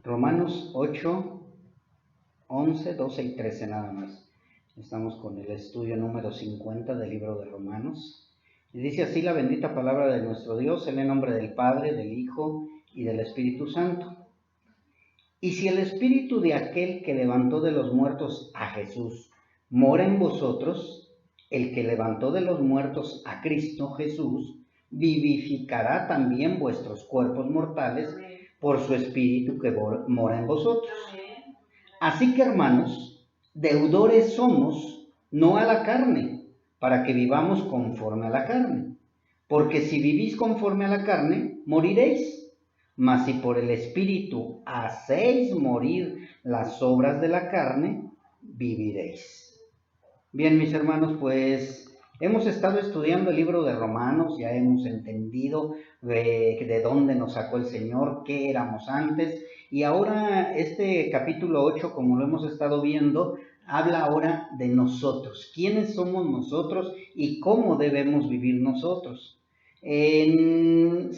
Romanos 8, 11, 12 y 13 nada más. Estamos con el estudio número 50 del libro de Romanos. Y dice así la bendita palabra de nuestro Dios en el nombre del Padre, del Hijo y del Espíritu Santo. Y si el Espíritu de aquel que levantó de los muertos a Jesús mora en vosotros, el que levantó de los muertos a Cristo Jesús vivificará también vuestros cuerpos mortales por su Espíritu que mora en vosotros. Así que, hermanos, deudores somos, no a la carne, para que vivamos conforme a la carne. Porque si vivís conforme a la carne, moriréis. Mas si por el Espíritu hacéis morir las obras de la carne, viviréis. Bien, mis hermanos, pues hemos estado estudiando el libro de Romanos, ya hemos entendido de dónde nos sacó el Señor, qué éramos antes, y ahora este capítulo 8, como lo hemos estado viendo, habla ahora de nosotros, quiénes somos nosotros y cómo debemos vivir nosotros. En 2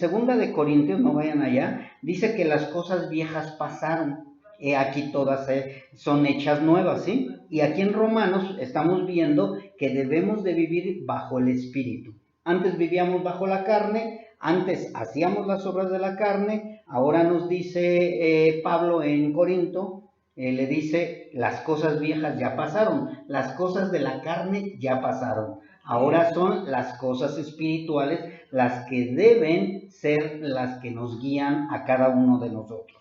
Corintios, no vayan allá, dice que las cosas viejas pasaron. Aquí todas son hechas nuevas, ¿sí? Y aquí en Romanos estamos viendo que debemos de vivir bajo el Espíritu. Antes vivíamos bajo la carne, antes hacíamos las obras de la carne, ahora nos dice Pablo en Corinto, le dice, las cosas viejas ya pasaron, las cosas de la carne ya pasaron. Ahora son las cosas espirituales las que deben ser las que nos guían a cada uno de nosotros.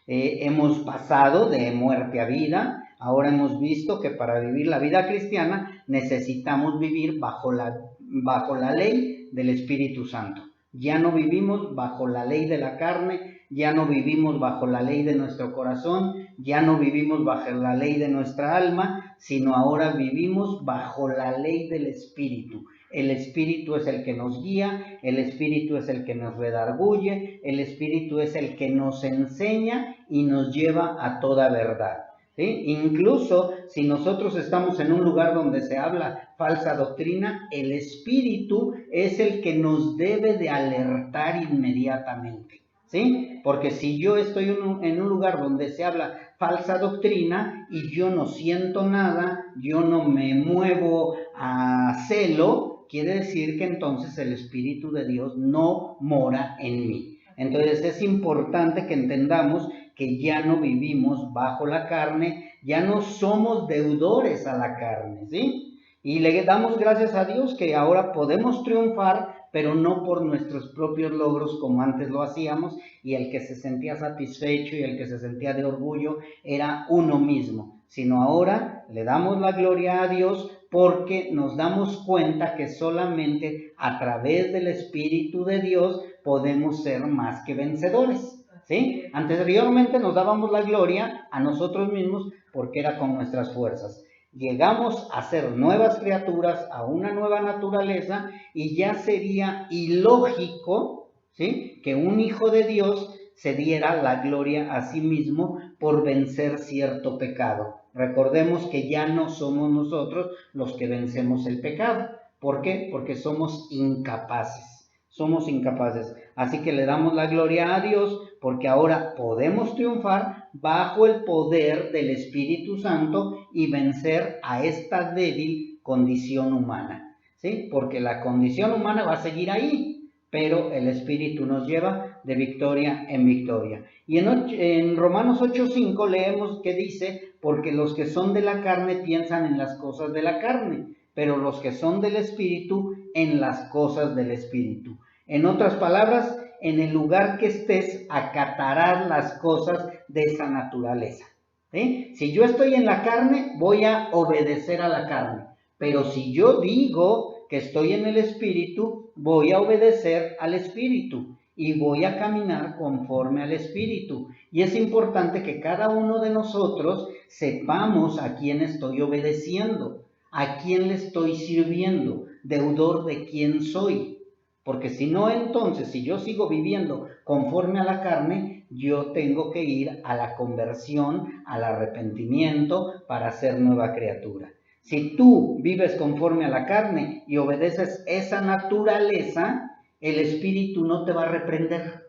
Hemos pasado de muerte a vida, ahora hemos visto que para vivir la vida cristiana necesitamos vivir bajo la ley del Espíritu Santo. Ya no vivimos bajo la ley de la carne, ya no vivimos bajo la ley de nuestro corazón, ya no vivimos bajo la ley de nuestra alma, sino ahora vivimos bajo la ley del Espíritu. El Espíritu es el que nos guía, el Espíritu es el que nos redarguye, el Espíritu es el que nos enseña y nos lleva a toda verdad. ¿Sí? Incluso si nosotros estamos en un lugar donde se habla falsa doctrina, el Espíritu es el que nos debe de alertar inmediatamente. ¿Sí? Porque si yo estoy en un lugar donde se habla falsa doctrina y yo no siento nada, yo no me muevo a celo, quiere decir que entonces el Espíritu de Dios no mora en mí. Entonces es importante que entendamos que ya no vivimos bajo la carne, ya no somos deudores a la carne, ¿sí? Y le damos gracias a Dios que ahora podemos triunfar, pero no por nuestros propios logros como antes lo hacíamos, y el que se sentía satisfecho y el que se sentía de orgullo era uno mismo, sino ahora le damos la gloria a Dios porque nos damos cuenta que solamente a través del Espíritu de Dios podemos ser más que vencedores. ¿Sí? Anteriormente nos dábamos la gloria a nosotros mismos porque era con nuestras fuerzas. Llegamos a ser nuevas criaturas, a una nueva naturaleza, y ya sería ilógico, ¿sí?, que un hijo de Dios se diera la gloria a sí mismo por vencer cierto pecado. Recordemos que ya no somos nosotros los que vencemos el pecado. ¿Por qué? Porque somos incapaces. Somos incapaces. Así que le damos la gloria a Dios porque ahora podemos triunfar bajo el poder del Espíritu Santo y vencer a esta débil condición humana, ¿sí? Porque la condición humana va a seguir ahí, pero el Espíritu nos lleva de victoria en victoria. Y en Romanos 8:5 leemos que dice, porque los que son de la carne piensan en las cosas de la carne, pero los que son del Espíritu en las cosas del Espíritu. En otras palabras, en el lugar que estés, acatarás las cosas de esa naturaleza. ¿Sí? Si yo estoy en la carne, voy a obedecer a la carne. Pero si yo digo que estoy en el Espíritu, voy a obedecer al Espíritu y voy a caminar conforme al Espíritu. Y es importante que cada uno de nosotros sepamos a quién estoy obedeciendo, a quién le estoy sirviendo, deudor de quién soy. Porque si no, entonces, si yo sigo viviendo conforme a la carne, yo tengo que ir a la conversión, al arrepentimiento para ser nueva criatura. Si tú vives conforme a la carne y obedeces esa naturaleza, el Espíritu no te va a reprender.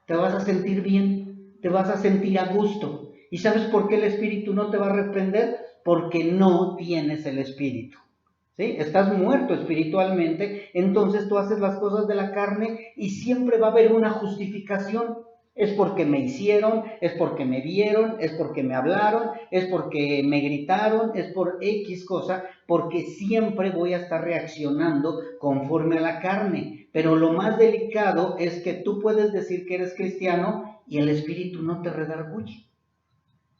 Te vas a sentir bien, te vas a sentir a gusto. ¿Y sabes por qué el Espíritu no te va a reprender? Porque no tienes el Espíritu. ¿Sí? Estás muerto espiritualmente, entonces tú haces las cosas de la carne y siempre va a haber una justificación. Es porque me hicieron, es porque me vieron, es porque me hablaron, es porque me gritaron, es por X cosa, porque siempre voy a estar reaccionando conforme a la carne. Pero lo más delicado es que tú puedes decir que eres cristiano y el Espíritu no te redarguye.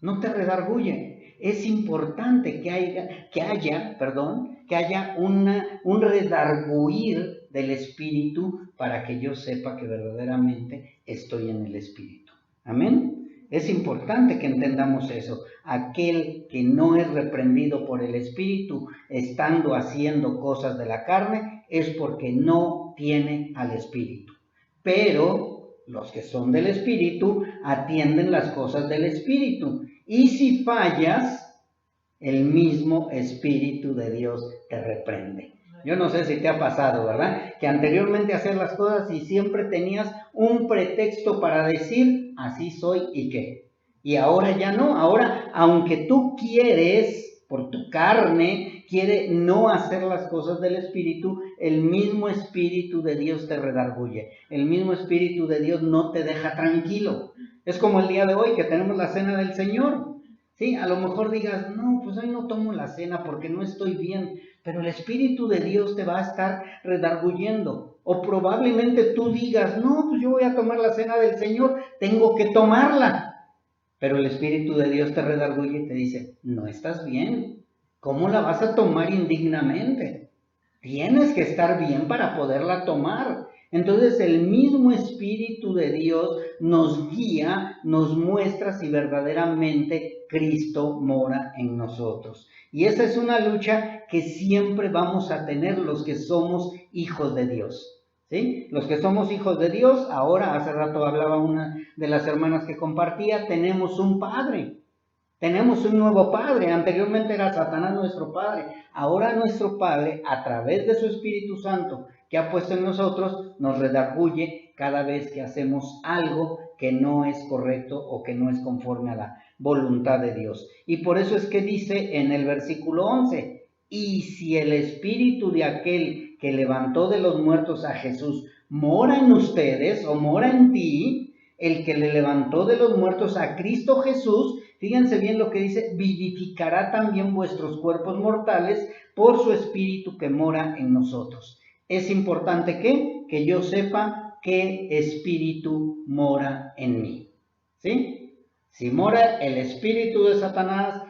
No te redarguye. Es importante que haya un redarguir del Espíritu para que yo sepa que verdaderamente estoy en el Espíritu. Amén. Es importante que entendamos eso. Aquel que no es reprendido por el Espíritu estando haciendo cosas de la carne es porque no tiene al Espíritu. Pero los que son del Espíritu atienden las cosas del Espíritu. Y si fallas, el mismo Espíritu de Dios te reprende. Yo no sé si te ha pasado, ¿verdad? Que anteriormente hacías las cosas y siempre tenías un pretexto para decir, así soy y qué. Y ahora ya no. Ahora, aunque tú quieres, por tu carne, quiere no hacer las cosas del Espíritu, el mismo Espíritu de Dios te redarguye. El mismo Espíritu de Dios no te deja tranquilo. Es como el día de hoy que tenemos la cena del Señor. Sí, a lo mejor digas, no, pues hoy no tomo la cena porque no estoy bien, pero el Espíritu de Dios te va a estar redarguyendo. O probablemente tú digas, no, pues yo voy a tomar la cena del Señor, tengo que tomarla. Pero el Espíritu de Dios te redarguye y te dice, no estás bien. ¿Cómo la vas a tomar indignamente? Tienes que estar bien para poderla tomar. Entonces el mismo Espíritu de Dios nos guía, nos muestra si verdaderamente Cristo mora en nosotros. Y esa es una lucha que siempre vamos a tener los que somos hijos de Dios. ¿Sí? Los que somos hijos de Dios, ahora hace rato hablaba una de las hermanas que compartía, tenemos un Padre. Tenemos un nuevo Padre. Anteriormente era Satanás nuestro Padre. Ahora nuestro Padre, a través de su Espíritu Santo que ha puesto en nosotros, nos redarguye cada vez que hacemos algo que no es correcto o que no es conforme a la voluntad de Dios. Y por eso es que dice en el versículo 11, y si el Espíritu de aquel que levantó de los muertos a Jesús mora en ustedes o mora en ti, el que le levantó de los muertos a Cristo Jesús, fíjense bien lo que dice, vivificará también vuestros cuerpos mortales por su Espíritu que mora en nosotros. Es importante que yo sepa qué Espíritu mora en mí. ¿Sí? Si mora el Espíritu de Satanás,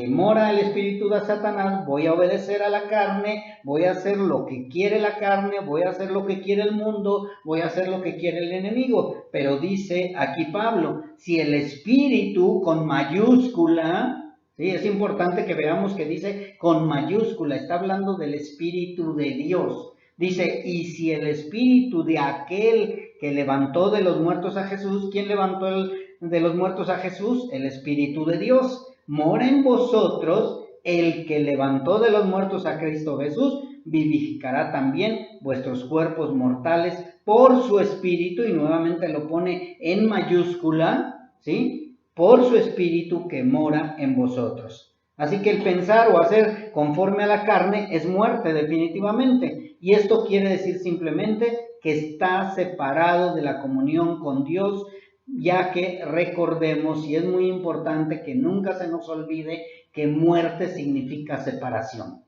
mora el Espíritu de Satanás, voy a obedecer a la carne, voy a hacer lo que quiere la carne, voy a hacer lo que quiere el mundo, voy a hacer lo que quiere el enemigo. Pero dice aquí Pablo, si el Espíritu con mayúscula, ¿sí? Es importante que veamos que dice con mayúscula, está hablando del Espíritu de Dios. Dice, y si el Espíritu de aquel que levantó de los muertos a Jesús, ¿quién levantó de los muertos a Jesús? El Espíritu de Dios. Mora en vosotros, el que levantó de los muertos a Cristo Jesús, vivificará también vuestros cuerpos mortales por su Espíritu, y nuevamente lo pone en mayúscula, ¿sí? Por su Espíritu que mora en vosotros. Así que el pensar o hacer conforme a la carne es muerte definitivamente. Y esto quiere decir simplemente que está separado de la comunión con Dios, ya que recordemos, y es muy importante que nunca se nos olvide, que muerte significa separación.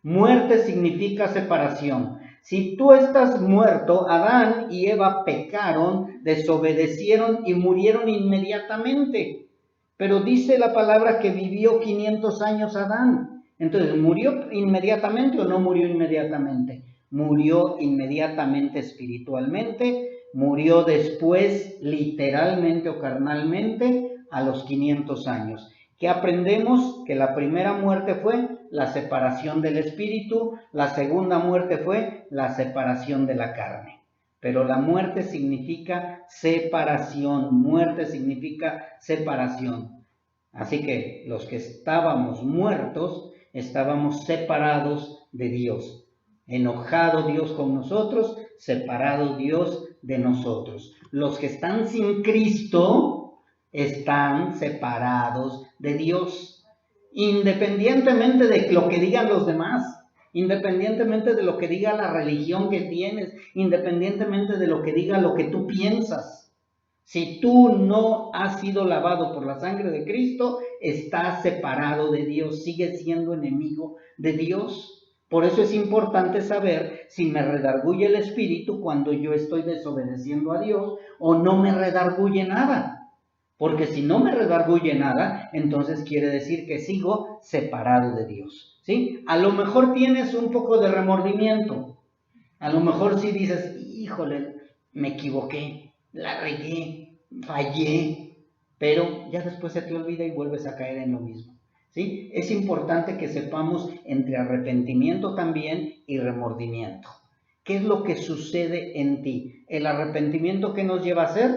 Muerte significa separación. Si tú estás muerto, Adán y Eva pecaron, desobedecieron y murieron inmediatamente. Pero dice la palabra que vivió 500 años Adán. Entonces, ¿murió inmediatamente o no murió inmediatamente? Murió inmediatamente espiritualmente, murió después literalmente o carnalmente a los 500 años. ¿Qué aprendemos? Que la primera muerte fue la separación del espíritu, la segunda muerte fue la separación de la carne. Pero la muerte significa separación, muerte significa separación. Así que los que estábamos muertos, estábamos separados de Dios. Enojado Dios con nosotros, separado Dios de nosotros. Los que están sin Cristo, están separados de Dios, independientemente de lo que digan los demás, independientemente de lo que diga la religión que tienes, independientemente de lo que diga lo que tú piensas. Si tú no has sido lavado por la sangre de Cristo, estás separado de Dios, sigues siendo enemigo de Dios. Por eso es importante saber si me redarguye el espíritu cuando yo estoy desobedeciendo a Dios o no me redarguye nada. Porque si no me redarguye nada, entonces quiere decir que sigo separado de Dios, ¿sí? A lo mejor tienes un poco de remordimiento. A lo mejor sí dices, híjole, me equivoqué, la regué, fallé, pero ya después se te olvida y vuelves a caer en lo mismo, ¿sí? Es importante que sepamos entre arrepentimiento también y remordimiento. ¿Qué es lo que sucede en ti? El arrepentimiento, ¿qué nos lleva a hacer?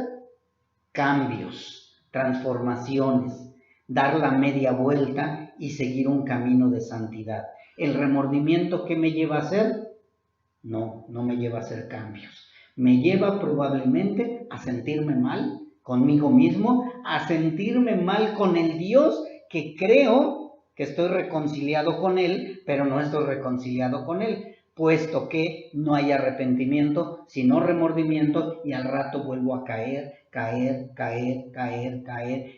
Cambios, transformaciones, dar la media vuelta y seguir un camino de santidad. El remordimiento, ¿qué me lleva a hacer? No me lleva a hacer cambios. Me lleva probablemente a sentirme mal conmigo mismo, a sentirme mal con el Dios que creo que estoy reconciliado con Él, pero no estoy reconciliado con Él, puesto que no hay arrepentimiento, sino remordimiento, y al rato vuelvo a caer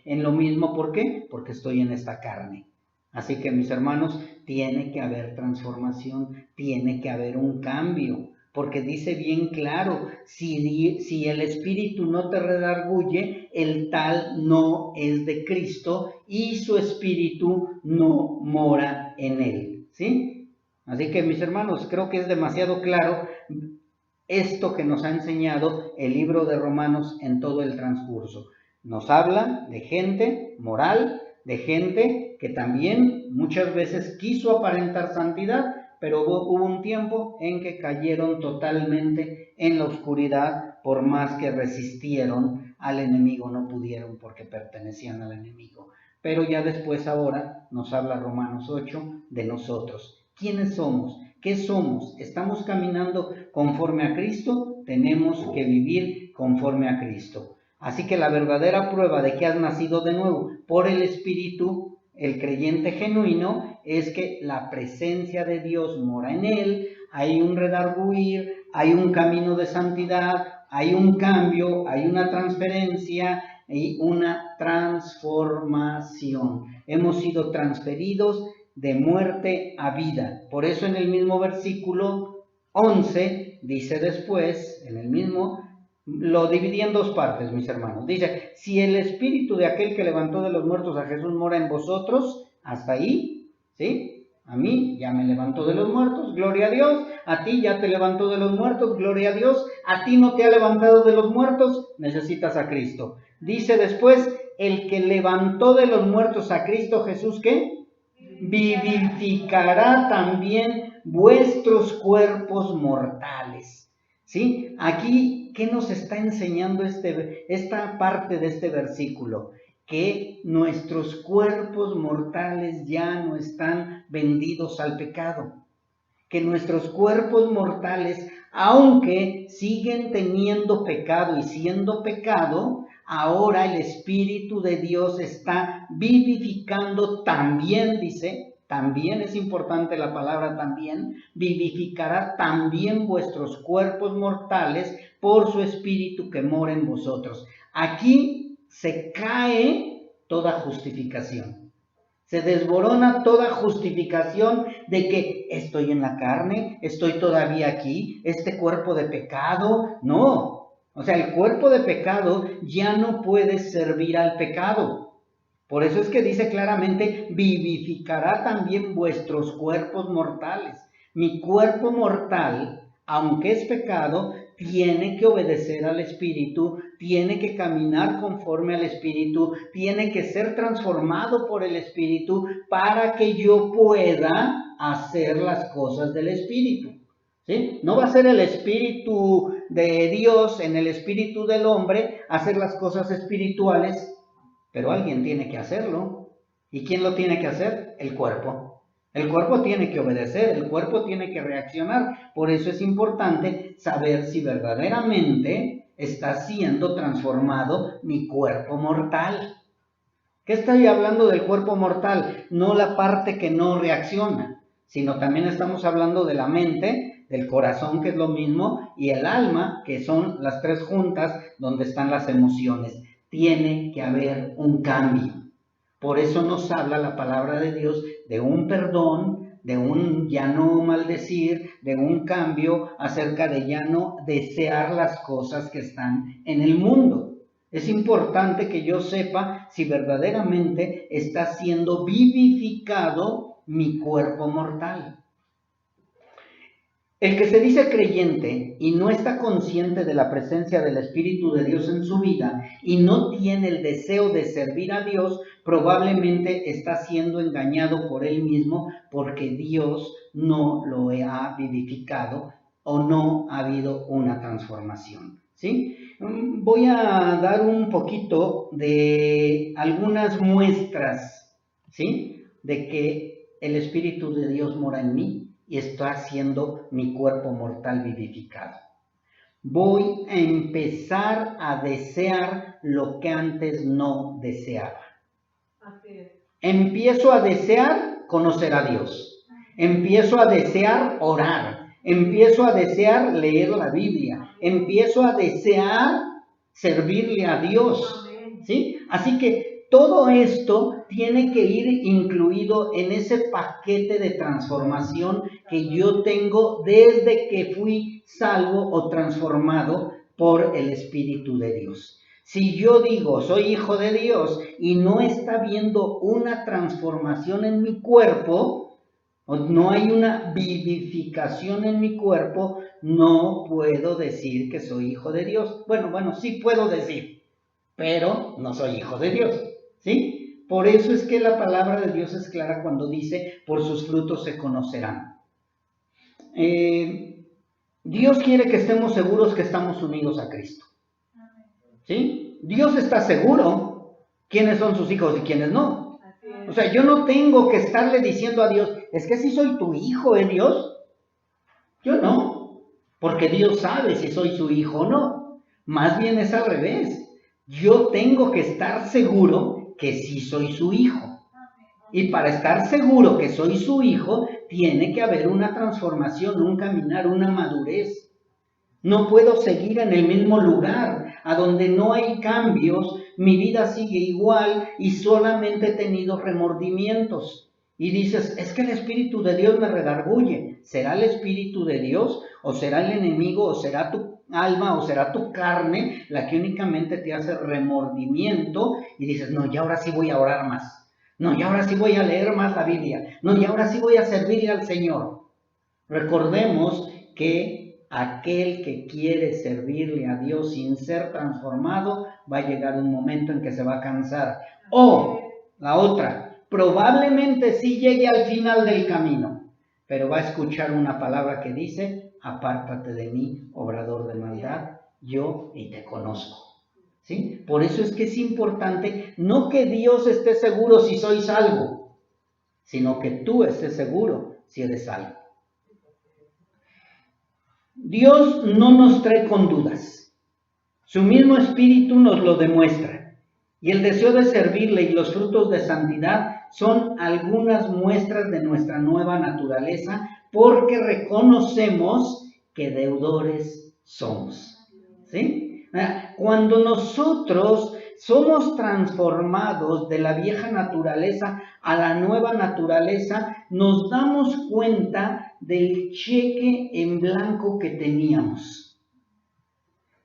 en lo mismo. ¿Por qué? Porque estoy en esta carne. Así que, mis hermanos, tiene que haber transformación, tiene que haber un cambio, porque dice bien claro, si el Espíritu no te redarguye, el tal no es de Cristo y su Espíritu no mora en él, ¿sí? Así que, mis hermanos, creo que es demasiado claro esto que nos ha enseñado el libro de Romanos en todo el transcurso. Nos habla de gente moral, de gente que también muchas veces quiso aparentar santidad, pero hubo un tiempo en que cayeron totalmente en la oscuridad, por más que resistieron al enemigo, no pudieron porque pertenecían al enemigo. Pero ya después, ahora, nos habla Romanos 8 de nosotros. ¿Quiénes somos? ¿Qué somos? ¿Estamos caminando conforme a Cristo? Tenemos que vivir conforme a Cristo. Así que la verdadera prueba de que has nacido de nuevo por el Espíritu, el creyente genuino, es que la presencia de Dios mora en él, hay un redarguir, hay un camino de santidad, hay un cambio, hay una transferencia y una transformación. Hemos sido transferidos de muerte a vida. Por eso en el mismo versículo 11 dice después, en el mismo, lo dividí en dos partes, mis hermanos. Dice, si el espíritu de aquel que levantó de los muertos a Jesús mora en vosotros, hasta ahí, ¿sí? A mí ya me levantó de los muertos, gloria a Dios. A ti ya te levantó de los muertos, gloria a Dios. A ti no te ha levantado de los muertos, necesitas a Cristo. Dice después, el que levantó de los muertos a Cristo Jesús, ¿qué? Vivificará también vuestros cuerpos mortales. ¿Sí? Aquí, ¿qué nos está enseñando esta parte de este versículo? Que nuestros cuerpos mortales ya no están vendidos al pecado. Que nuestros cuerpos mortales, aunque siguen teniendo pecado y siendo pecado, ahora el Espíritu de Dios está vivificando también, dice, también es importante la palabra también, vivificará también vuestros cuerpos mortales por su Espíritu que mora en vosotros. Aquí se cae toda justificación. Se desborona toda justificación de que estoy en la carne, estoy todavía aquí, este cuerpo de pecado. No, o sea, el cuerpo de pecado ya no puede servir al pecado. Por eso es que dice claramente, vivificará también vuestros cuerpos mortales. Mi cuerpo mortal, aunque es pecado, tiene que obedecer al Espíritu, tiene que caminar conforme al Espíritu, tiene que ser transformado por el Espíritu para que yo pueda hacer las cosas del Espíritu. ¿Sí? No va a ser el Espíritu de Dios en el Espíritu del hombre hacer las cosas espirituales, pero alguien tiene que hacerlo. ¿Y quién lo tiene que hacer? El cuerpo. El cuerpo tiene que obedecer, el cuerpo tiene que reaccionar. Por eso es importante saber si verdaderamente está siendo transformado mi cuerpo mortal. ¿Qué estoy hablando del cuerpo mortal? No la parte que no reacciona, sino también estamos hablando de la mente, del corazón, que es lo mismo, y el alma, que son las tres juntas donde están las emociones. Tiene que haber un cambio. Por eso nos habla la palabra de Dios de un perdón, de un ya no maldecir, de un cambio acerca de ya no desear las cosas que están en el mundo. Es importante que yo sepa si verdaderamente está siendo vivificado mi cuerpo mortal. El que se dice creyente y no está consciente de la presencia del Espíritu de Dios en su vida y no tiene el deseo de servir a Dios, probablemente está siendo engañado por él mismo porque Dios no lo ha vivificado o no ha habido una transformación. ¿Sí? Voy a dar un poquito de algunas muestras, ¿sí?, de que el Espíritu de Dios mora en mí y está haciendo mi cuerpo mortal vivificado. Voy a empezar a desear lo que antes no deseaba. Así es. Empiezo a desear conocer a Dios. Empiezo a desear orar. Empiezo a desear leer la Biblia. Empiezo a desear servirle a Dios. ¿Sí? Así que todo esto tiene que ir incluido en ese paquete de transformación que yo tengo desde que fui salvo o transformado por el Espíritu de Dios. Si yo digo soy hijo de Dios y no está habiendo una transformación en mi cuerpo, no hay una vivificación en mi cuerpo, no puedo decir que soy hijo de Dios. Bueno, sí puedo decir, pero no soy hijo de Dios, ¿sí? Por eso es que la palabra de Dios es clara cuando dice, por sus frutos se conocerán. Dios quiere que estemos seguros que estamos unidos a Cristo, ¿sí? Dios está seguro quiénes son sus hijos y quiénes no. O sea, yo no tengo que estarle diciendo a Dios, es que si soy tu hijo, Dios. Yo no, porque Dios sabe si soy su hijo o no. Más bien es al revés. Yo tengo que estar seguro que sí soy su hijo. Y para estar seguro que soy su hijo, tiene que haber una transformación, un caminar, una madurez. No puedo seguir en el mismo lugar, a donde no hay cambios, mi vida sigue igual y solamente he tenido remordimientos. Y dices, es que el Espíritu de Dios me redarguye. ¿Será el Espíritu de Dios? ¿O será el enemigo? ¿O será tu alma? ¿O será tu carne la que únicamente te hace remordimiento? Y dices, no, y ahora sí voy a orar más. No, y ahora sí voy a leer más la Biblia. No, y ahora sí voy a servirle al Señor. Recordemos que aquel que quiere servirle a Dios sin ser transformado, va a llegar un momento en que se va a cansar. O la otra, probablemente sí llegue al final del camino, pero va a escuchar una palabra que dice, apártate de mí, obrador de maldad, yo ni te conozco. ¿Sí? Por eso es que es importante, no que Dios esté seguro si soy salvo, sino que tú estés seguro si eres salvo. Dios no nos trae con dudas. Su mismo espíritu nos lo demuestra. Y el deseo de servirle y los frutos de santidad son algunas muestras de nuestra nueva naturaleza, porque reconocemos que deudores somos. ¿Sí? Cuando nosotros somos transformados de la vieja naturaleza a la nueva naturaleza, nos damos cuenta del cheque en blanco que teníamos.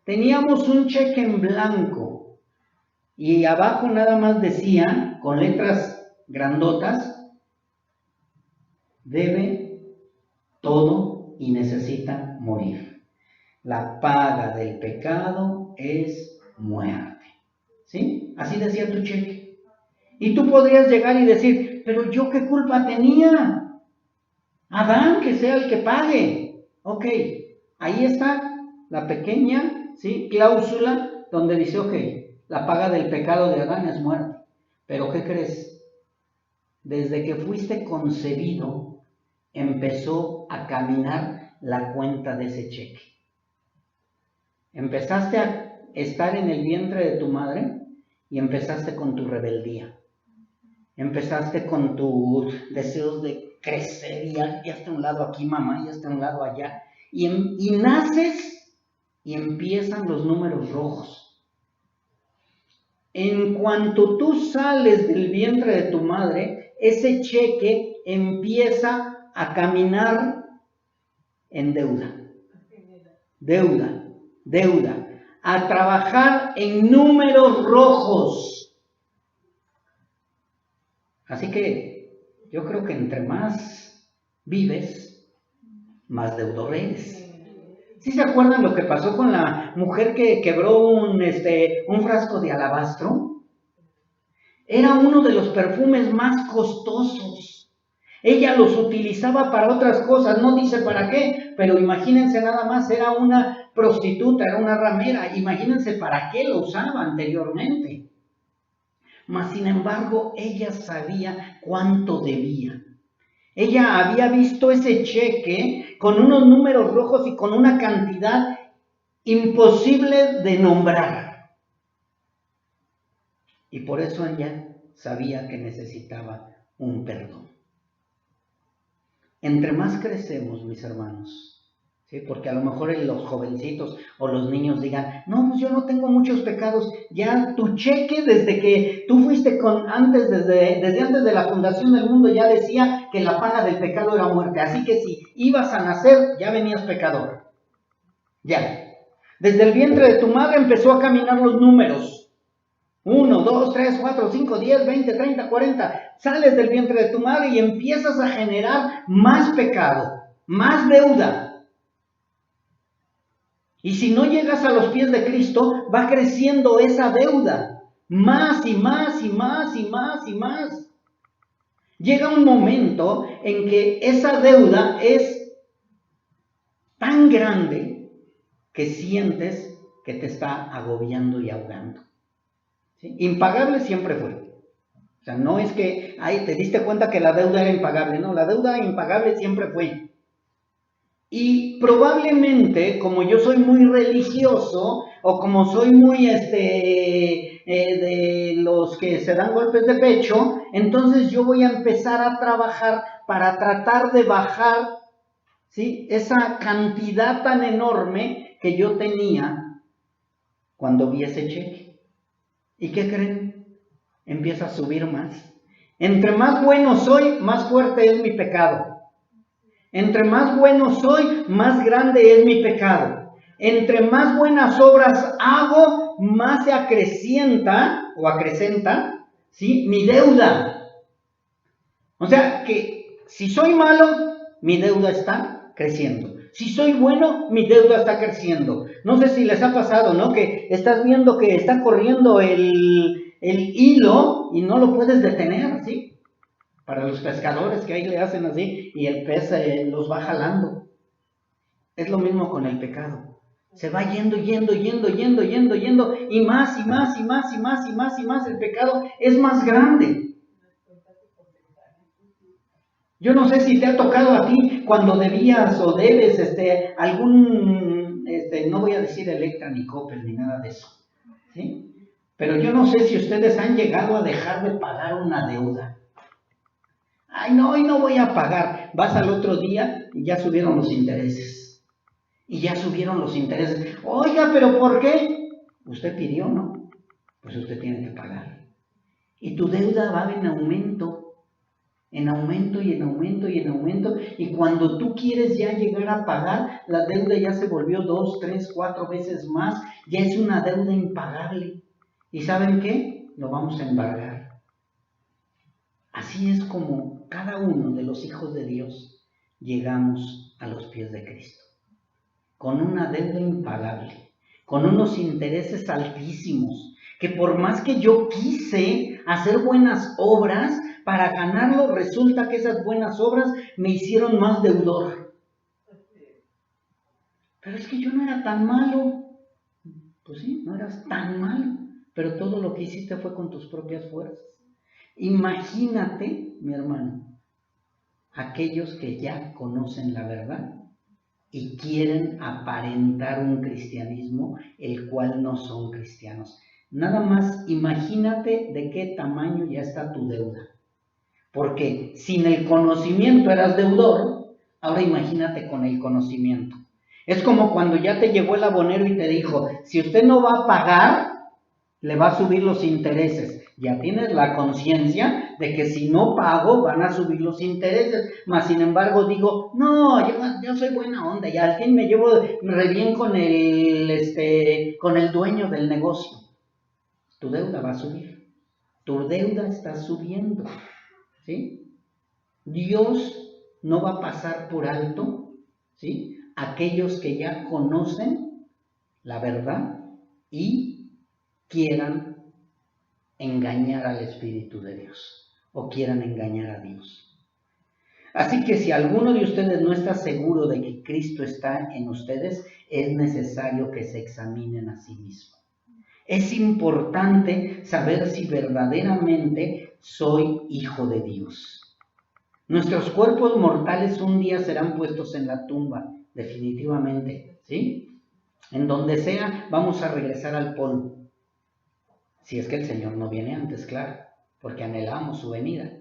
Teníamos un cheque en blanco y abajo nada más decía, con letras grandotas, debe todo y necesita morir. La paga del pecado es muerte. ¿Sí? Así decía tu cheque. Y tú podrías llegar y decir, pero yo qué culpa tenía. Adán, que sea el que pague. Ok, ahí está la pequeña, ¿sí?, cláusula donde dice, ok, la paga del pecado de Adán es muerte. Pero ¿qué crees? Desde que fuiste concebido, empezó a caminar la cuenta de ese cheque. Empezaste a estar en el vientre de tu madre y empezaste con tu rebeldía. Empezaste con tus deseos de crecer y ya está a un lado aquí mamá, ya está a un lado allá. Y naces y empiezan los números rojos. En cuanto tú sales del vientre de tu madre, ese cheque empieza a caminar en deuda. Deuda, deuda. A trabajar en números rojos. Así que yo creo que entre más vives, más deudor eres. ¿Sí se acuerdan lo que pasó con la mujer que quebró un frasco de alabastro? Era uno de los perfumes más costosos. Ella los utilizaba para otras cosas, no dice para qué, pero imagínense nada más, era una prostituta, era una ramera, imagínense para qué lo usaba anteriormente. Mas sin embargo, ella sabía cuánto debía. Ella había visto ese cheque con unos números rojos y con una cantidad imposible de nombrar. Y por eso ella sabía que necesitaba un perdón. Entre más crecemos, mis hermanos, ¿sí? Porque a lo mejor los jovencitos o los niños digan, no, pues yo no tengo muchos pecados, ya tu cheque desde que tú fuiste desde antes de la fundación del mundo ya decía que la paga del pecado era muerte, así que si ibas a nacer ya venías pecador, ya. Desde el vientre de tu madre empezó a caminar los números. 1, 2, 3, 4, 5, 10, 20, 30, 40. Sales del vientre de tu madre y empiezas a generar más pecado, más deuda. Y si no llegas a los pies de Cristo, va creciendo esa deuda. Más y más y más y más y más. Llega un momento en que esa deuda es tan grande que sientes que te está agobiando y ahogando. ¿Sí? Impagable siempre fue. O sea, no es que, te diste cuenta que la deuda era impagable. No, la deuda impagable siempre fue. Y probablemente, como yo soy muy religioso, o como soy muy de los que se dan golpes de pecho, entonces yo voy a empezar a trabajar para tratar de bajar, ¿sí?, esa cantidad tan enorme que yo tenía cuando vi ese cheque. ¿Y qué creen? Empieza a subir más. Entre más bueno soy, más fuerte es mi pecado. Entre más bueno soy, más grande es mi pecado. Entre más buenas obras hago, más se acrecienta, ¿sí?, mi deuda. O sea que si soy malo, mi deuda está creciendo. Si soy bueno, mi deuda está creciendo. No sé si les ha pasado, ¿no?, que estás viendo que está corriendo el hilo y no lo puedes detener, ¿sí? Para los pescadores que ahí le hacen así y el pez los va jalando. Es lo mismo con el pecado. Se va yendo y más y más y más y más y más y más. El pecado es más grande. Yo no sé si te ha tocado a ti cuando debías o debes algún, no voy a decir Electra ni Coppel ni nada de eso, ¿sí? Pero yo no sé si ustedes han llegado a dejar de pagar una deuda. Ay, no, hoy no voy a pagar. Vas al otro día y ya subieron los intereses. Oiga, ¿pero por qué? Usted pidió, ¿no? Pues usted tiene que pagar. Y tu deuda va en aumento, en aumento y en aumento y en aumento. Y cuando tú quieres ya llegar a pagar, la deuda ya se volvió 2, 3, 4 veces más. Ya es una deuda impagable. ¿Y saben qué? Lo vamos a embargar. Así es como cada uno de los hijos de Dios llegamos a los pies de Cristo, con una deuda impagable, con unos intereses altísimos, que por más que yo quise hacer buenas obras, para ganarlo resulta que esas buenas obras me hicieron más deudor. Pero es que yo no era tan malo. Pues sí, no eras tan malo, pero todo lo que hiciste fue con tus propias fuerzas. Imagínate, mi hermano, aquellos que ya conocen la verdad y quieren aparentar un cristianismo el cual no son cristianos. Nada más imagínate de qué tamaño ya está tu deuda. Porque sin el conocimiento eras deudor, ahora imagínate con el conocimiento. Es como cuando ya te llegó el abonero y te dijo, si usted no va a pagar, le va a subir los intereses. Ya tienes la conciencia de que si no pago van a subir los intereses. Mas sin embargo digo, no, yo soy buena onda y al fin me llevo re bien con el dueño del negocio. Tu deuda va a subir. Tu deuda está subiendo. ¿Sí? Dios no va a pasar por alto, ¿sí?, aquellos que ya conocen la verdad y quieran engañar al Espíritu de Dios o quieran engañar a Dios. Así que si alguno de ustedes no está seguro de que Cristo está en ustedes, es necesario que se examinen a sí mismos. Es importante saber si verdaderamente soy hijo de Dios. Nuestros cuerpos mortales un día serán puestos en la tumba, definitivamente, ¿sí? En donde sea, vamos a regresar al polvo. Si es que el Señor no viene antes, claro, porque anhelamos su venida.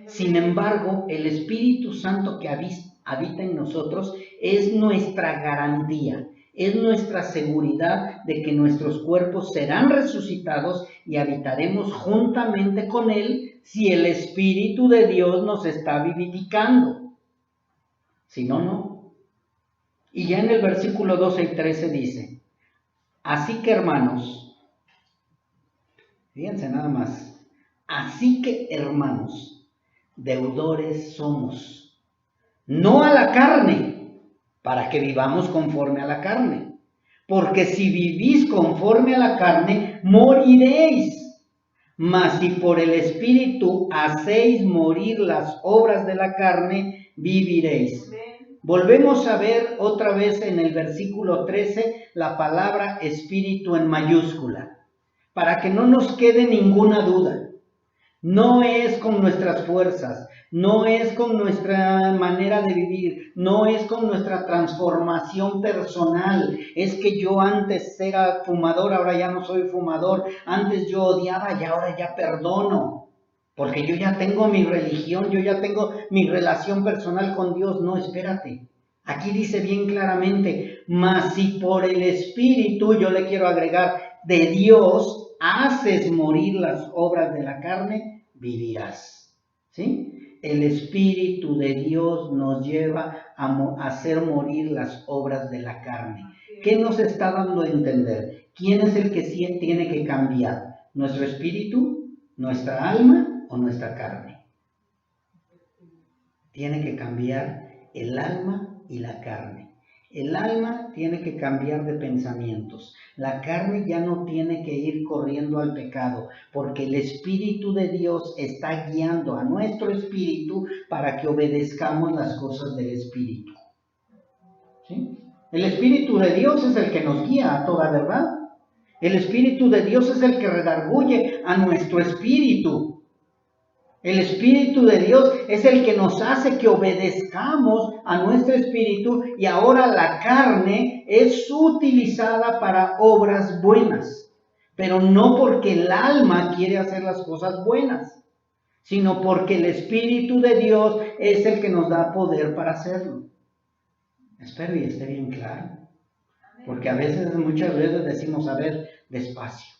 Sin embargo, el Espíritu Santo que habita en nosotros es nuestra garantía, es nuestra seguridad de que nuestros cuerpos serán resucitados y habitaremos juntamente con Él si el Espíritu de Dios nos está vivificando. Si no, no. Y ya en el versículo 12 y 13 dice, así que hermanos, fíjense nada más, así que hermanos, deudores somos, no a la carne, para que vivamos conforme a la carne. Porque si vivís conforme a la carne, moriréis. Mas si por el Espíritu hacéis morir las obras de la carne, viviréis. Volvemos a ver otra vez en el versículo 13 la palabra Espíritu en mayúscula, para que no nos quede ninguna duda. No es con nuestras fuerzas, no es con nuestra manera de vivir, no es con nuestra transformación personal. Es que yo antes era fumador, ahora ya no soy fumador. Antes yo odiaba y ahora ya perdono. Porque yo ya tengo mi religión, yo ya tengo mi relación personal con Dios. No, espérate. Aquí dice bien claramente, mas si por el Espíritu, yo le quiero agregar, de Dios, haces morir las obras de la carne, vivirás. ¿Sí? El Espíritu de Dios nos lleva a hacer morir las obras de la carne. ¿Qué nos está dando a entender? ¿Quién es el que tiene que cambiar? ¿Nuestro espíritu, nuestra alma o nuestra carne? Tiene que cambiar el alma y la carne. El alma tiene que cambiar de pensamientos. La carne ya no tiene que ir corriendo al pecado, porque el Espíritu de Dios está guiando a nuestro espíritu para que obedezcamos las cosas del Espíritu. ¿Sí? El Espíritu de Dios es el que nos guía a toda verdad. El Espíritu de Dios es el que redarguye a nuestro espíritu. El Espíritu de Dios es el que nos hace que obedezcamos a nuestro espíritu y ahora la carne es utilizada para obras buenas, pero no porque el alma quiere hacer las cosas buenas, sino porque el Espíritu de Dios es el que nos da poder para hacerlo. Espero y esté bien claro, porque muchas veces decimos, a ver, despacio.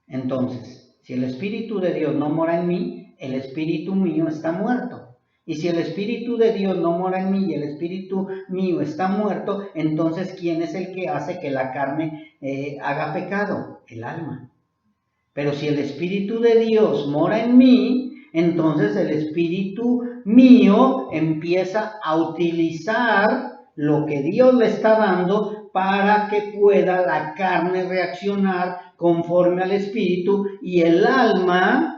Entonces, si el Espíritu de Dios no mora en mí, el espíritu mío está muerto. Y si el Espíritu de Dios no mora en mí y el espíritu mío está muerto, entonces ¿quién es el que hace que la carne haga pecado? El alma. Pero si el Espíritu de Dios mora en mí, entonces el espíritu mío empieza a utilizar lo que Dios le está dando para que pueda la carne reaccionar conforme al espíritu y el alma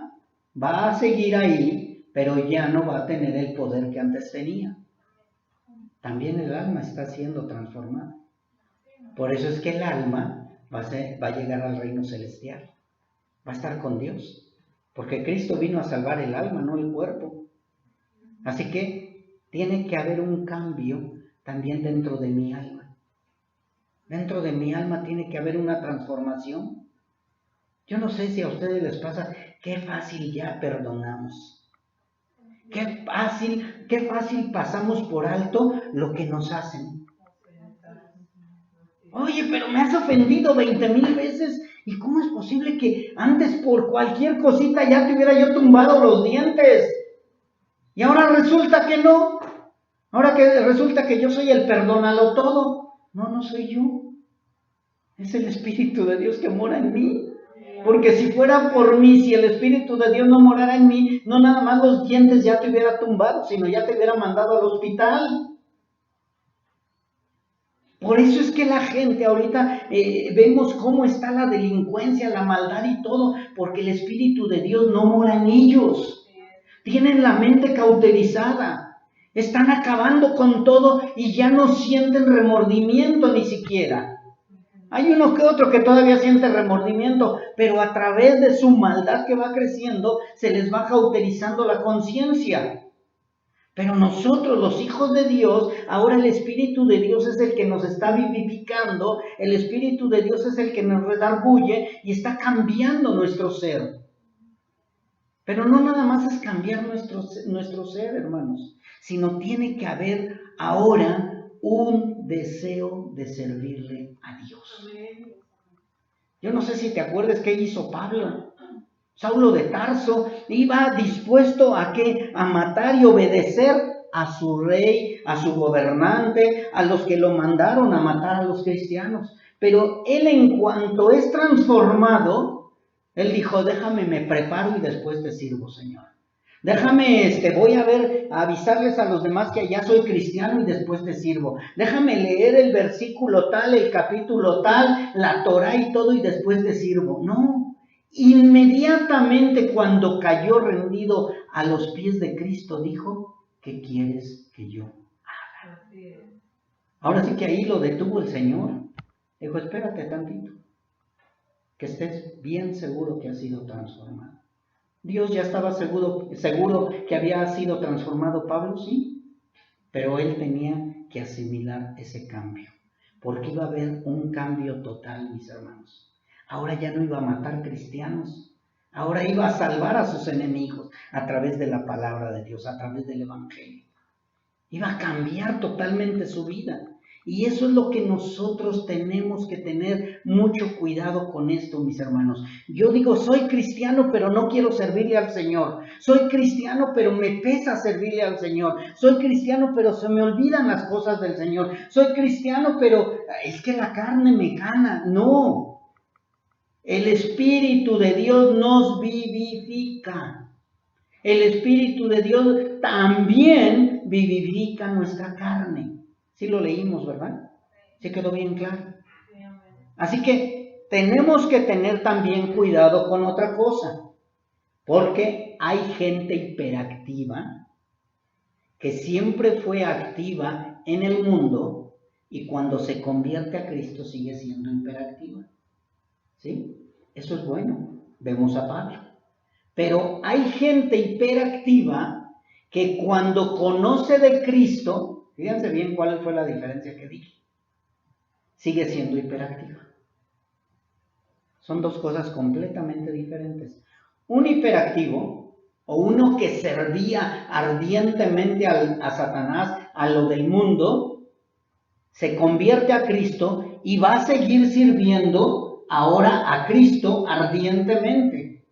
va a seguir ahí, pero ya no va a tener el poder que antes tenía. También el alma está siendo transformada. Por eso es que el alma va a llegar al reino celestial. Va a estar con Dios. Porque Cristo vino a salvar el alma, no el cuerpo. Así que tiene que haber un cambio también dentro de mi alma. Dentro de mi alma tiene que haber una transformación. Yo no sé si a ustedes les pasa, qué fácil ya perdonamos. Qué fácil pasamos por alto lo que nos hacen. Oye, pero me has ofendido 20,000 veces. ¿Y cómo es posible que antes por cualquier cosita ya te hubiera yo tumbado los dientes? Y ahora resulta que no. Ahora que resulta que yo soy el perdónalo todo. No, no soy yo. Es el Espíritu de Dios que mora en mí. Porque si fuera por mí, si el Espíritu de Dios no morara en mí, no nada más los dientes ya te hubiera tumbado, sino ya te hubiera mandado al hospital. Por eso es que la gente ahorita vemos cómo está la delincuencia, la maldad y todo, porque el Espíritu de Dios no mora en ellos. Tienen la mente cauterizada, están acabando con todo y ya no sienten remordimiento ni siquiera. Hay uno que otro que todavía siente remordimiento, pero a través de su maldad que va creciendo, se les va cauterizando la conciencia. Pero nosotros, los hijos de Dios, ahora el Espíritu de Dios es el que nos está vivificando, el Espíritu de Dios es el que nos redarguye y está cambiando nuestro ser. Pero no nada más es cambiar nuestro ser, hermanos, sino tiene que haber ahora un deseo de servirle a Dios. Yo no sé si te acuerdas qué hizo Pablo. Saulo de Tarso iba dispuesto a ¿qué? A matar y obedecer a su rey, a su gobernante, a los que lo mandaron a matar a los cristianos. Pero él, en cuanto es transformado, él dijo, déjame, me preparo y después te sirvo, Señor. Déjame, voy a avisarles a los demás que allá soy cristiano y después te sirvo. Déjame leer el versículo tal, el capítulo tal, la Torá y todo y después te sirvo. No, inmediatamente cuando cayó rendido a los pies de Cristo dijo, ¿qué quieres que yo haga? Ahora sí que ahí lo detuvo el Señor. Dijo, espérate tantito, que estés bien seguro que has sido transformado. Dios ya estaba seguro que había sido transformado Pablo, sí, pero él tenía que asimilar ese cambio, porque iba a haber un cambio total, mis hermanos. Ahora ya no iba a matar cristianos, ahora iba a salvar a sus enemigos a través de la palabra de Dios, a través del Evangelio. Iba a cambiar totalmente su vida. Y eso es lo que nosotros tenemos que tener mucho cuidado con esto, mis hermanos. Yo digo, soy cristiano, pero no quiero servirle al Señor. Soy cristiano, pero me pesa servirle al Señor. Soy cristiano, pero se me olvidan las cosas del Señor. Soy cristiano, pero es que la carne me gana. No. El Espíritu de Dios nos vivifica. El Espíritu de Dios también vivifica nuestra carne. Sí lo leímos, ¿verdad? ¿Se quedó bien claro? Así que tenemos que tener también cuidado con otra cosa, porque hay gente hiperactiva que siempre fue activa en el mundo y cuando se convierte a Cristo sigue siendo hiperactiva. ¿Sí? Eso es bueno. Vemos a Pablo. Pero hay gente hiperactiva que cuando conoce de Cristo, fíjense bien cuál fue la diferencia que dije, sigue siendo hiperactiva. Son dos cosas completamente diferentes. Un hiperactivo, o uno que servía ardientemente a Satanás, a lo del mundo, se convierte a Cristo y va a seguir sirviendo ahora a Cristo ardientemente.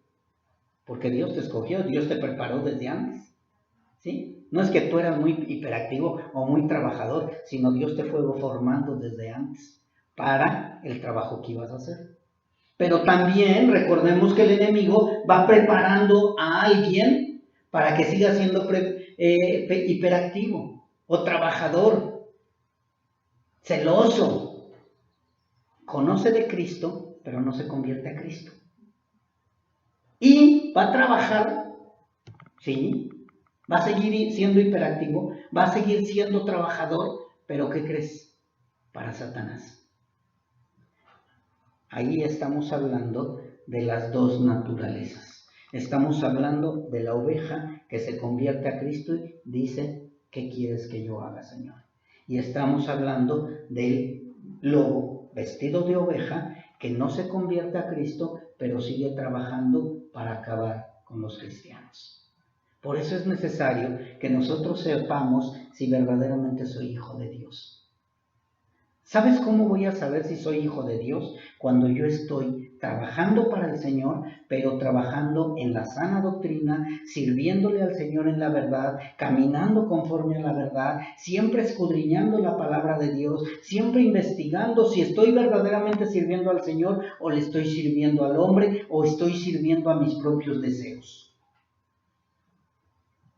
Porque Dios te escogió, Dios te preparó desde antes. ¿Sí? No es que tú eras muy hiperactivo o muy trabajador, sino Dios te fue formando desde antes para el trabajo que ibas a hacer. Pero también recordemos que el enemigo va preparando a alguien para que siga siendo hiperactivo o trabajador, celoso. Conoce de Cristo, pero no se convierte a Cristo. Y va a trabajar, ¿sí? Va a seguir siendo hiperactivo, va a seguir siendo trabajador, pero ¿qué crees? Para Satanás. Ahí estamos hablando de las dos naturalezas. Estamos hablando de la oveja que se convierte a Cristo y dice, ¿qué quieres que yo haga, Señor? Y estamos hablando del lobo vestido de oveja que no se convierte a Cristo, pero sigue trabajando para acabar con los cristianos. Por eso es necesario que nosotros sepamos si verdaderamente soy hijo de Dios. ¿Sabes cómo voy a saber si soy hijo de Dios? Cuando yo estoy trabajando para el Señor, pero trabajando en la sana doctrina, sirviéndole al Señor en la verdad, caminando conforme a la verdad, siempre escudriñando la palabra de Dios, siempre investigando si estoy verdaderamente sirviendo al Señor o le estoy sirviendo al hombre o estoy sirviendo a mis propios deseos.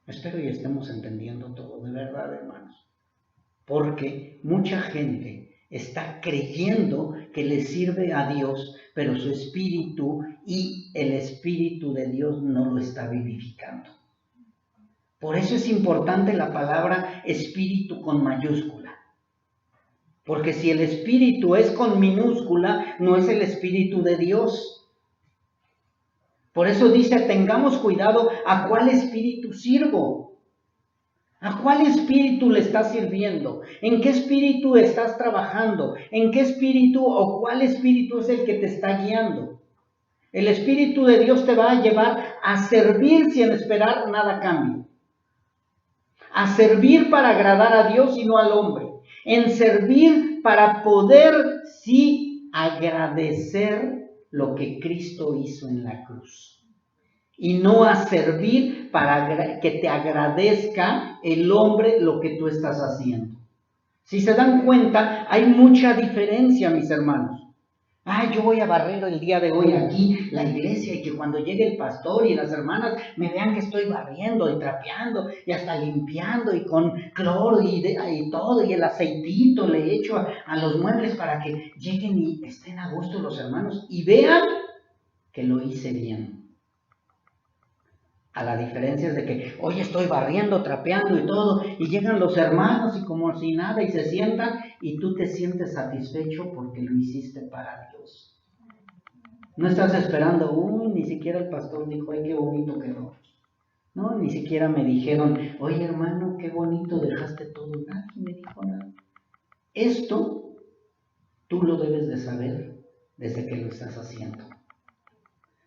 Espero y estemos entendiendo todo, de verdad, hermanos. Porque mucha gente está creyendo que le sirve a Dios, pero su espíritu y el espíritu de Dios no lo está vivificando. Por eso es importante la palabra espíritu con mayúscula. Porque si el espíritu es con minúscula, no es el espíritu de Dios. Por eso dice, tengamos cuidado a cuál espíritu sirvo. ¿A cuál espíritu le estás sirviendo? ¿En qué espíritu estás trabajando? ¿En qué espíritu o cuál espíritu es el que te está guiando? El Espíritu de Dios te va a llevar a servir sin esperar nada a cambio. A servir para agradar a Dios y no al hombre. En servir para poder sí agradecer lo que Cristo hizo en la cruz. Y no a servir para que te agradezca el hombre lo que tú estás haciendo. Si se dan cuenta, hay mucha diferencia, mis hermanos. Yo voy a barrer el día de hoy aquí la iglesia y que cuando llegue el pastor y las hermanas me vean que estoy barriendo y trapeando y hasta limpiando y con cloro y todo y el aceitito le echo a los muebles para que lleguen y estén a gusto los hermanos y vean que lo hice bien. A la diferencia es de que hoy estoy barriendo, trapeando y todo, y llegan los hermanos y como si nada y se sientan y tú te sientes satisfecho porque lo hiciste para Dios. No estás esperando, ni siquiera el pastor dijo, qué bonito quedó. No, ni siquiera me dijeron, oye hermano, qué bonito dejaste todo. Nadie me dijo nada. Esto tú lo debes de saber desde que lo estás haciendo.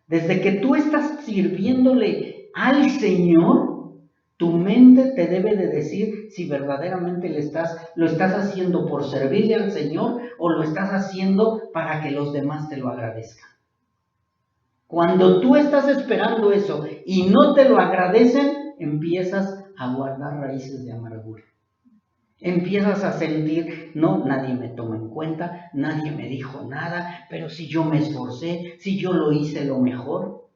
Desde que tú estás sirviéndole al Señor, tu mente te debe de decir si verdaderamente lo estás haciendo por servirle al Señor o lo estás haciendo para que los demás te lo agradezcan. Cuando tú estás esperando eso y no te lo agradecen, empiezas a guardar raíces de amargura. Empiezas a sentir, no, nadie me toma en cuenta, nadie me dijo nada, pero si yo me esforcé, si yo lo hice lo mejor,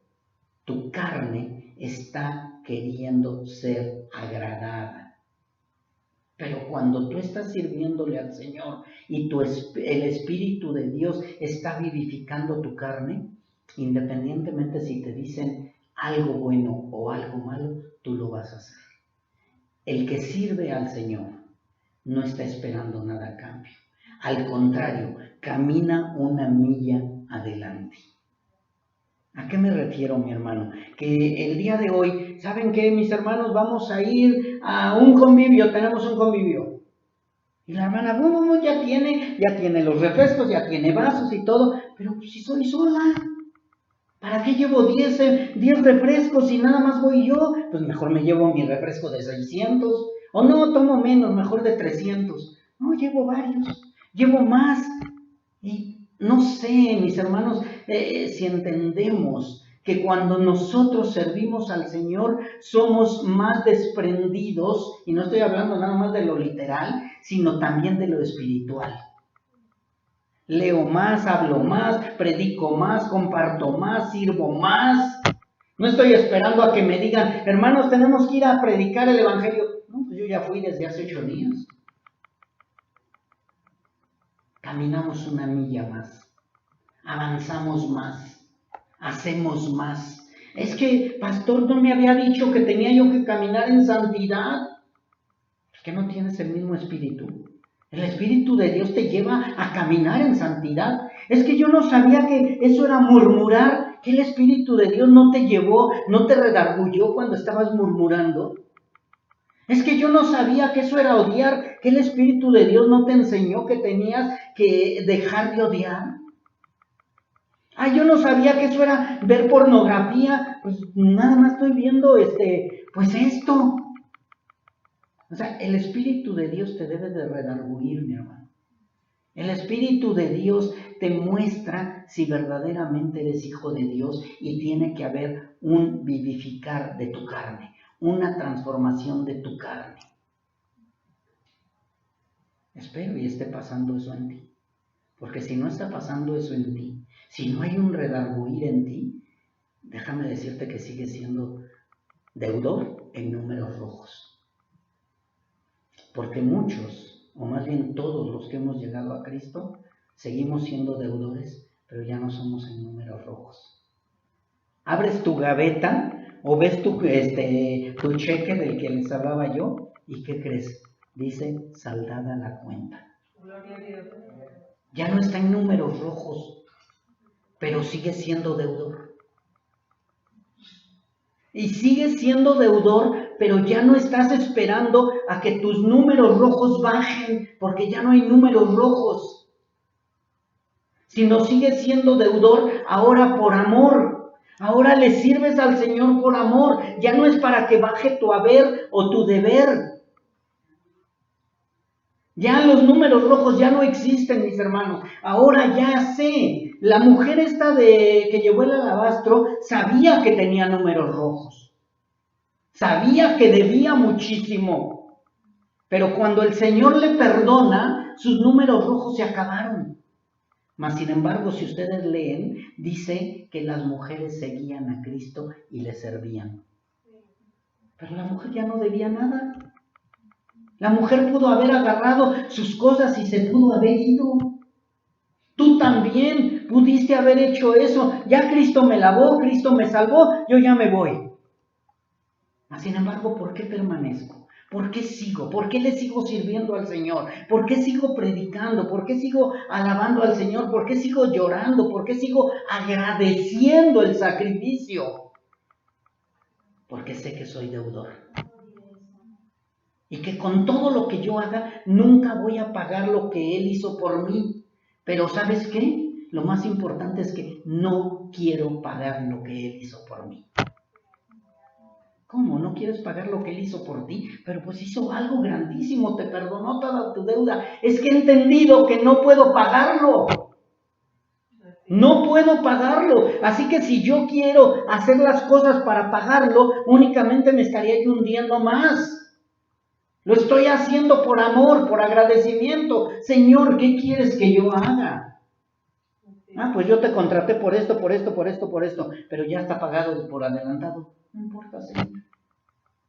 tu carne está queriendo ser agradada. Pero cuando tú estás sirviéndole al Señor y el Espíritu de Dios está vivificando tu carne, independientemente si te dicen algo bueno o algo malo, tú lo vas a hacer. El que sirve al Señor no está esperando nada a cambio. Al contrario, camina una milla adelante. ¿A qué me refiero, mi hermano? Que el día de hoy, ¿saben qué, mis hermanos? Vamos a ir a un convivio, tenemos un convivio. Y la hermana, ya tiene los refrescos, ya tiene vasos y todo, pero si soy sola, ¿para qué llevo 10 refrescos y nada más voy yo? Pues mejor me llevo mi refresco de 600, o no, tomo menos, mejor de 300. No, llevo varios, llevo más. Y no sé, mis hermanos, si entendemos que cuando nosotros servimos al Señor somos más desprendidos, y no estoy hablando nada más de lo literal, sino también de lo espiritual. Leo más, hablo más, predico más, comparto más, sirvo más. No estoy esperando a que me digan, hermanos, tenemos que ir a predicar el Evangelio. No, pues yo ya fui desde hace 8 días. Caminamos una milla más, avanzamos más, hacemos más. Es que, pastor, no me había dicho que tenía yo que caminar en santidad. Es que no tienes el mismo espíritu. El Espíritu de Dios te lleva a caminar en santidad. Es que yo no sabía que eso era murmurar, que el Espíritu de Dios no te llevó, no te redarguyó cuando estabas murmurando. Es que yo no sabía que eso era odiar, que el Espíritu de Dios no te enseñó que tenías que dejar de odiar. Ah, yo no sabía que eso era ver pornografía, pues nada más estoy viendo pues esto. O sea, el Espíritu de Dios te debe de redarguir, mi hermano. El Espíritu de Dios te muestra si verdaderamente eres hijo de Dios y tiene que haber un vivificar de tu carne, una transformación de tu carne. Espero y esté pasando eso en ti. Porque si no está pasando eso en ti, si no hay un redarguir en ti, déjame decirte que sigues siendo deudor en números rojos. Porque muchos, o más bien todos los que hemos llegado a Cristo, seguimos siendo deudores, pero ya no somos en números rojos. Abres tu gaveta o ves tu cheque del que les hablaba yo, ¿y qué crees? Dice saldada la cuenta. Ya no está en números rojos, pero sigue siendo deudor. Y sigues siendo deudor, pero ya no estás esperando a que tus números rojos bajen, porque ya no hay números rojos. Sino sigues siendo deudor ahora por amor. Ahora le sirves al Señor por amor. Ya no es para que baje tu haber o tu deber. Ya los números rojos ya no existen, mis hermanos. Ahora ya sé. La mujer esta que llevó el alabastro sabía que tenía números rojos. Sabía que debía muchísimo. Pero cuando el Señor le perdona, sus números rojos se acabaron. Mas, sin embargo, si ustedes leen, dice que las mujeres seguían a Cristo y le servían. Pero la mujer ya no debía nada. La mujer pudo haber agarrado sus cosas y se pudo haber ido. Tú también pudiste haber hecho eso. Ya Cristo me lavó, Cristo me salvó, yo ya me voy. Mas, sin embargo, ¿por qué permanezco? ¿Por qué sigo? ¿Por qué le sigo sirviendo al Señor? ¿Por qué sigo predicando? ¿Por qué sigo alabando al Señor? ¿Por qué sigo llorando? ¿Por qué sigo agradeciendo el sacrificio? Porque sé que soy deudor. Y que con todo lo que yo haga, nunca voy a pagar lo que Él hizo por mí. Pero ¿sabes qué? Lo más importante es que no quiero pagar lo que Él hizo por mí. ¿Cómo? ¿No quieres pagar lo que Él hizo por ti? Pero pues hizo algo grandísimo, te perdonó toda tu deuda. Es que he entendido que no puedo pagarlo. No puedo pagarlo. Así que si yo quiero hacer las cosas para pagarlo, únicamente me estaría yo hundiendo más. Lo estoy haciendo por amor, por agradecimiento. Señor, ¿qué quieres que yo haga? Ah, pues yo te contraté por esto, por esto, por esto, por esto, pero ya está pagado por adelantado. No importa, Señor.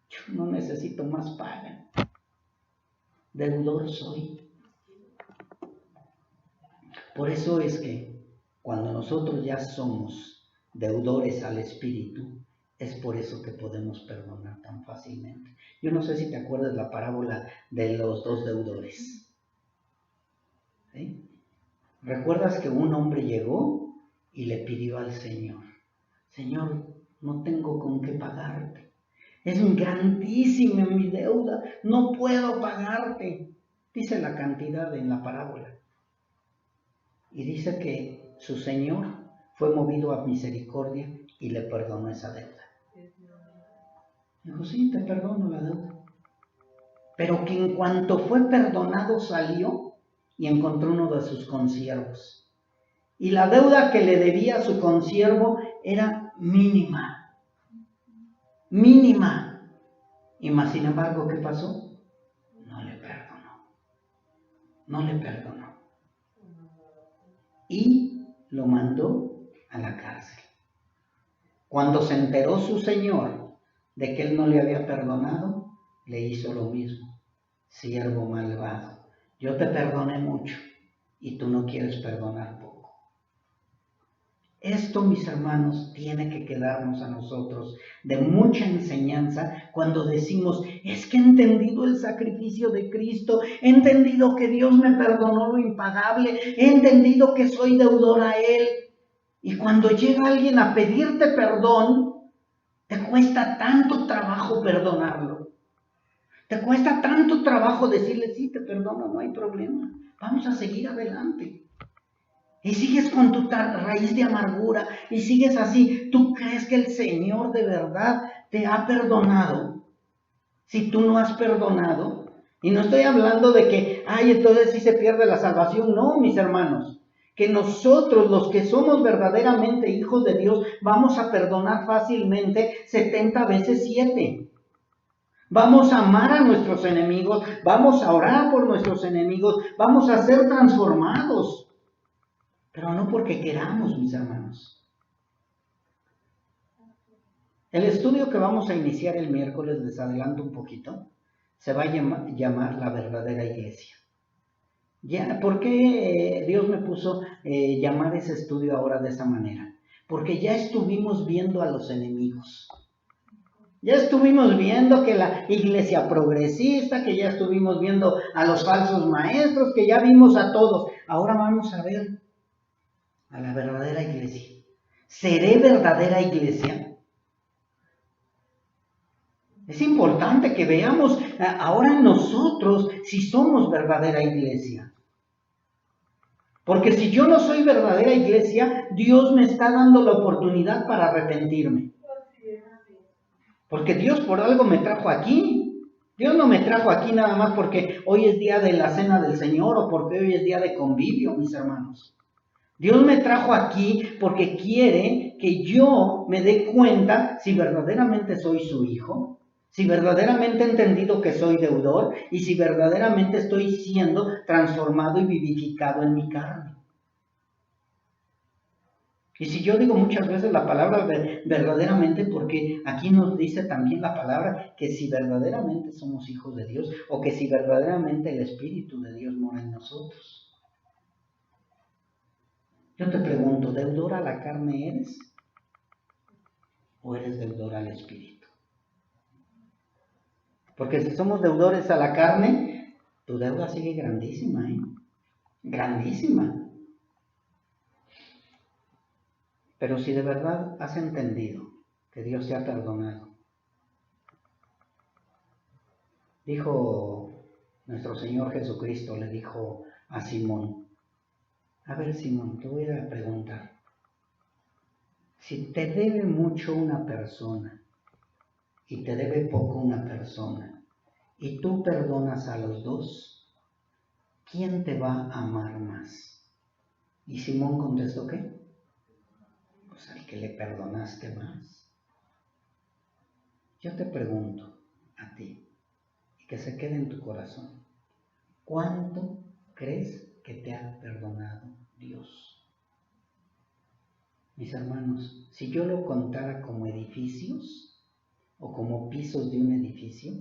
Yo no necesito más paga. Deudor soy. Por eso es que cuando nosotros ya somos deudores al Espíritu, es por eso que podemos perdonar tan fácilmente. Yo no sé si te acuerdas la parábola de los dos deudores. ¿Sí? ¿Recuerdas que un hombre llegó y le pidió al Señor: Señor, no tengo con qué pagarte. Es grandísima mi deuda, no puedo pagarte. Dice la cantidad en la parábola. Y dice que su Señor fue movido a misericordia y le perdonó esa deuda. Dijo: sí, te perdono la deuda. Pero que en cuanto fue perdonado salió y encontró uno de sus consiervos. Y la deuda que le debía a su consiervo era mínima. Mínima. Y más, sin embargo, ¿qué pasó? No le perdonó. No le perdonó. Y lo mandó a la cárcel. Cuando se enteró su señor de que él no le había perdonado, le hizo lo mismo. Siervo malvado, yo te perdoné mucho y tú no quieres perdonar poco. Esto, mis hermanos, tiene que quedarnos a nosotros de mucha enseñanza cuando decimos: es que he entendido el sacrificio de Cristo, he entendido que Dios me perdonó lo impagable, he entendido que soy deudor a Él. Y cuando llega alguien a pedirte perdón, te cuesta tanto trabajo perdonarlo. Te cuesta tanto trabajo decirle, sí, te perdono, no hay problema. Vamos a seguir adelante. Y sigues con tu raíz de amargura y sigues así. ¿Tú crees que el Señor de verdad te ha perdonado? Si tú no has perdonado. Y no estoy hablando de que, ay, entonces sí se pierde la salvación. No, mis hermanos. Que nosotros, los que somos verdaderamente hijos de Dios, vamos a perdonar fácilmente 70 veces 7. Vamos a amar a nuestros enemigos, vamos a orar por nuestros enemigos, vamos a ser transformados. Pero no porque queramos, mis hermanos. El estudio que vamos a iniciar el miércoles, les adelanto un poquito, se va a llamar la verdadera iglesia. ¿Por qué Dios me puso llamar ese estudio ahora de esa manera? Porque ya estuvimos viendo a los enemigos. Ya estuvimos viendo que la iglesia progresista, que ya estuvimos viendo a los falsos maestros, que ya vimos a todos. Ahora vamos a ver a la verdadera iglesia. ¿Seré verdadera iglesia? Es importante que veamos ahora nosotros si somos verdadera iglesia. Porque si yo no soy verdadera iglesia, Dios me está dando la oportunidad para arrepentirme. Porque Dios por algo me trajo aquí. Dios no me trajo aquí nada más porque hoy es día de la cena del Señor o porque hoy es día de convivio, mis hermanos. Dios me trajo aquí porque quiere que yo me dé cuenta si verdaderamente soy su hijo, si verdaderamente he entendido que soy deudor y si verdaderamente estoy siendo transformado y vivificado en mi carne. Y si yo digo muchas veces la palabra verdaderamente, porque aquí nos dice también la palabra que si verdaderamente somos hijos de Dios o que si verdaderamente el Espíritu de Dios mora en nosotros. Yo te pregunto, ¿deudor a la carne eres? ¿O eres deudor al Espíritu? Porque si somos deudores a la carne, tu deuda sigue grandísima, ¿eh? Grandísima. Pero si de verdad has entendido que Dios te ha perdonado, dijo nuestro Señor Jesucristo, le dijo a Simón, a ver Simón, te voy a preguntar, si te debe mucho una persona y te debe poco una persona y tú perdonas a los dos, ¿quién te va a amar más? Y Simón contestó, ¿qué? Pues al que le perdonaste más. Yo te pregunto a ti, y que se quede en tu corazón, ¿cuánto crees que te ha perdonado Dios? Mis hermanos, si yo lo contara como edificios o como pisos de un edificio,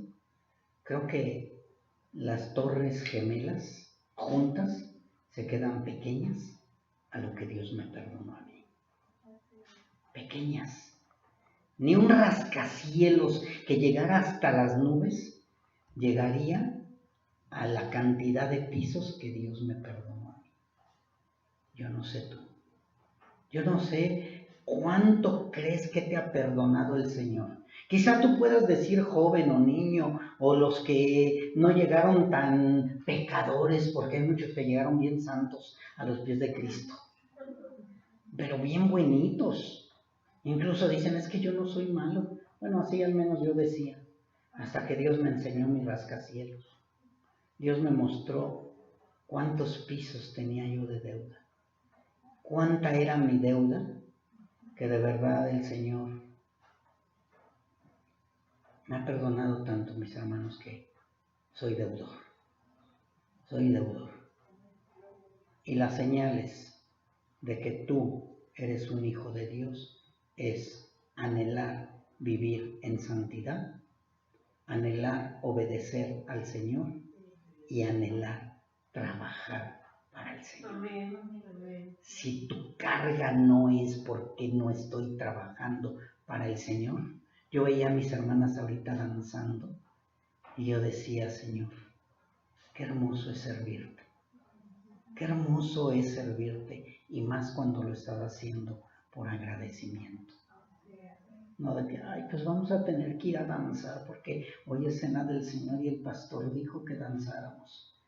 creo que las torres gemelas juntas se quedan pequeñas a lo que Dios me perdonó a mí. Pequeñas. Ni un rascacielos que llegara hasta las nubes llegaría a la cantidad de pisos que Dios me perdonó a mí. Yo no sé tú. Yo no sé cuánto crees que te ha perdonado el Señor. Quizá tú puedas decir joven o niño o los que no llegaron tan pecadores, porque hay muchos que llegaron bien santos a los pies de Cristo, pero bien buenitos. Incluso dicen, es que yo no soy malo. Bueno, así al menos yo decía, hasta que Dios me enseñó mi rascacielos. Dios me mostró cuántos pisos tenía yo de deuda, cuánta era mi deuda, que de verdad el Señor me ha perdonado tanto, mis hermanos, que soy deudor. Soy deudor. Y las señales de que tú eres un hijo de Dios es anhelar vivir en santidad, anhelar obedecer al Señor y anhelar trabajar para el Señor. Si tu carga no es porque no estoy trabajando para el Señor, yo veía a mis hermanas ahorita danzando y yo decía, Señor, qué hermoso es servirte. Qué hermoso es servirte y más cuando lo estás haciendo por agradecimiento. No de que, ay, pues vamos a tener que ir a danzar porque hoy es cena del Señor y el pastor dijo que danzáramos.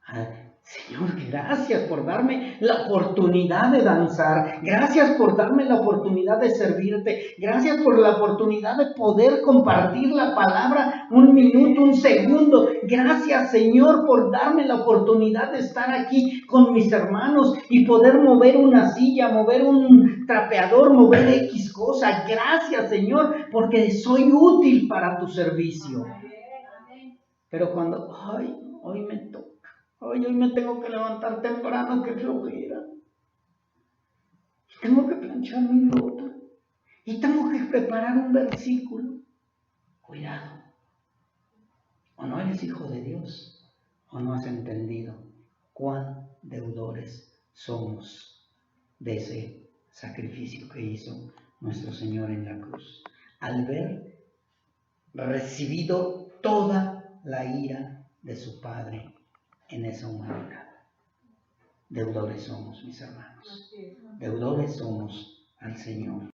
Ay, Señor, gracias por darme la oportunidad de danzar. Gracias por darme la oportunidad de servirte. Gracias por la oportunidad de poder compartir la palabra un minuto, un segundo. Gracias, Señor, por darme la oportunidad de estar aquí con mis hermanos y poder mover una silla, mover un trapeador, mover X cosa. Gracias, Señor, porque soy útil para tu servicio. Pero cuando, ay, hoy me toca. Hoy me tengo que levantar temprano, qué flojera. Tengo que planchar mi ropa. Y tengo que preparar un versículo. Cuidado. O no eres hijo de Dios, o no has entendido cuán deudores somos de ese sacrificio que hizo nuestro Señor en la cruz. Al ver recibido toda la ira de su Padre en esa humanidad. Deudores somos, mis hermanos. Deudores somos al Señor.